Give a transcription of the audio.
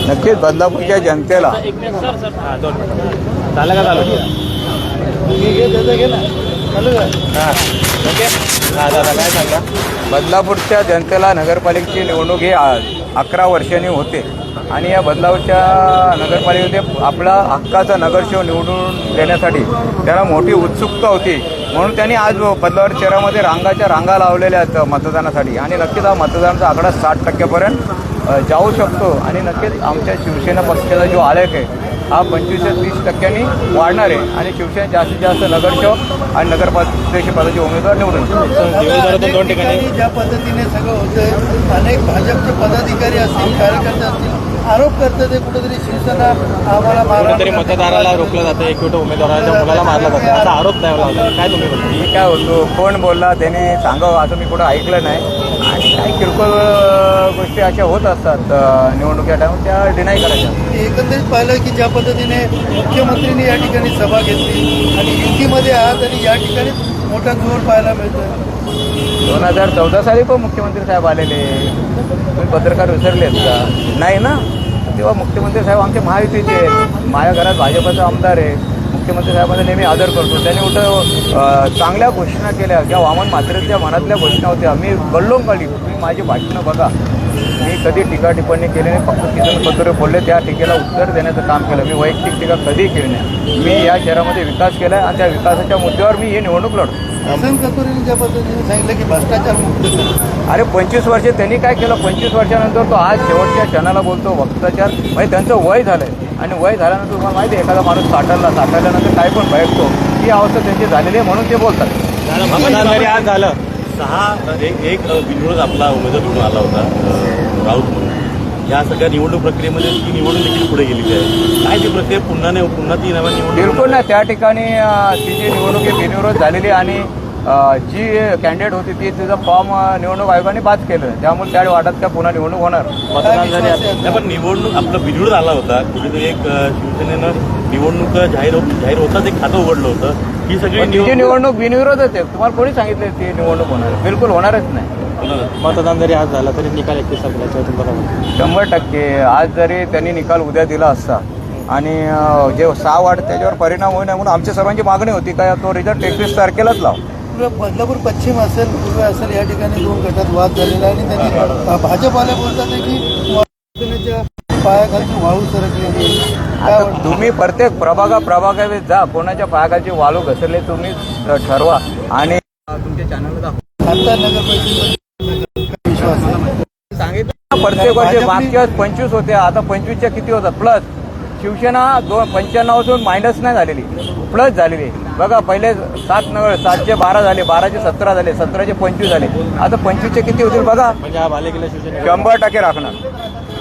नक्कीच बदलापूरच्या जनतेला बदलापूरच्या जनतेला नगरपालिकेची निवडणूक ही 11 वर्षांनी होते आणि या बदलापूरच्या नगरपालिकेमध्ये आपला हक्काचा नगरसेवक निवडून देण्यासाठी त्याला मोठी उत्सुकता होती. म्हणून त्यांनी आज बदलापूर शहरामध्ये रांगा लावलेल्या आहेत मतदानासाठी आणि नक्कीच हा मतदानाचा आकडा 60% जाऊ शकतो आणि नक्कीच आमच्या शिवसेना पक्षाचा जो आलेख आहे हा 25 ते 30% वाढणार आहे आणि शिवसेना जास्तीत जास्त नगरसेवक आणि नगरपालिका पदाचे उमेदवार निवडून दोन ठिकाणी ज्या पद्धतीने सगळं होतं, अनेक भाजपचे पदाधिकारी असतील, कार्यकर्ते असतील, आरोप करतात ते कुठेतरी शिवसेना आम्हाला कुठेतरी मतदाराला रोखलं जातं, एक उमेदवाराच्या मुलाला मारला जातं असा आरोप द्यावा. काय तुम्ही बोलतो? मी काय होतो कोण बोलला त्याने सांगावं असं मी कुठं ऐकलं नाही आणि काही किरकोळ गोष्टी अशा होत असतात निवडणुकीच्या टाइम त्या डिनाय करायच्या. एकंदरीत पाहिलं की ज्या पद्धतीने मुख्यमंत्र्यांनी या ठिकाणी सभा घेतली आणि युतीमध्ये आहात आणि या ठिकाणी मोठा जोर पाहायला मिळतोय. 2014 साली पण मुख्यमंत्री साहेब आलेले, तुम्ही पत्रकार विसरलेत का? नाही ना. तेव्हा मुख्यमंत्री साहेब आमचे महायुतीचे आहेत, माझ्या घरात भाजपचा आमदार आहे, मुख्यमंत्री साहेबांचा नेहमी आदर करतो. त्यांनी उलट चांगल्या घोषणा केल्या ज्या वामन म्हात्रेच्या मनातल्या घोषणा होत्या. मी गल्लोंगली तुम्ही माझी भाषणं बघा, मी कधी टीका टिप्पणी केली नाही, फक्त किसन पत्र बोलले त्या टीकेला उत्तर देण्याचं काम केलं. मी वैयक्तिक टीका कधी केली नाही. मी या शहरामध्ये विकास केला आहे आणि त्या विकासाच्या मुद्द्यावर मी ही निवडणूक लढतो. किसन कथोरेंनी ज्या पद्धतीने सांगितलं की भ्रष्टाचार मुक्त, अरे 25 वर्षे त्यांनी काय केलं? 25 वर्षानंतर तो आज शेवटच्या क्षणाला बोलतो भ्रष्टाचार. म्हणजे त्यांचं वय झालं आहे आणि वय झाल्यानंतर तुम्हाला माहिती आहे एखादा माणूस साठरल्यानंतर काय पण भयकतो, ही अवस्था त्यांची झालेली आहे म्हणून ते बोलतात. मतदान जरी आज झालं 6-1 बिनविरोध आपला उमेदवार निवडून आला होता राऊत म्हणून. या सगळ्या निवडणूक प्रक्रियेमध्ये ती निवडणूक देखील पुढे गेलेली आहे. काय ती प्रक्रिया पुन्हा ती नव्या निवडणूक? बिलकुल नाही. त्या ठिकाणी तिची निवडणूक बिनविरोध झालेली आणि जी कॅन्डिडेट होती ती तिचा फॉर्म निवडणूक आयोगाने बाद केलं. त्यामुळे त्या वाटात का पुन्हा निवडणूक होणार. मतदान झाले पण निवडणूक आपला बिनविरोध आला होता. कुठेतरी एक शिवसेनेनं निवडणूक जाहीर होताच एक खातं उघडलं होतं. ही सगळी निवडणूक बिनविरोधच आहे. तुम्हाला कोणी सांगितलं ती निवडणूक होणार? बिलकुल होणारच नाही. मतदान जरी आज झाला तरी निकाल 31 तारखेला 100%. आज जरी त्यांनी निकाल उद्या दिला असता आणि जे 6 वाढ त्याच्यावर परिणाम होईल म्हणून आमच्या सर्वांची मागणी होती का तो रिझल्ट 31 तारखेलाच लाव. बदलापूर पश्चिम असेल, पूर्व असेल, या ठिकाणी 2 गटात वाद झालेला आहे आणि त्यांनी भाजपवाले बोलतात की पायाखालची वाळू सरकलेली. तुम्ही प्रत्येक प्रभागात जा, कोणाच्या पायाखालची वाळू घसरले तुम्ही ठरवा आणि तुमच्या चॅनलला दाखवा. आता नगरपालिकेमध्ये विश्वास आहे. सांगितलं प्रत्येक वर्षी मागच्या 25 होत्या, आता 25च्या किती होतात प्लस. शिवसेना 95 असून मायनस नाही झालेली, प्लस झालेली. बघा पहिले 7चे 12 झाले, 12चे 17 झाले, 17चे 25 झाले, आता 25चे किती होतील बघा. म्हणजे हा बालेकिल्ला शिवसेना 100% राखणार.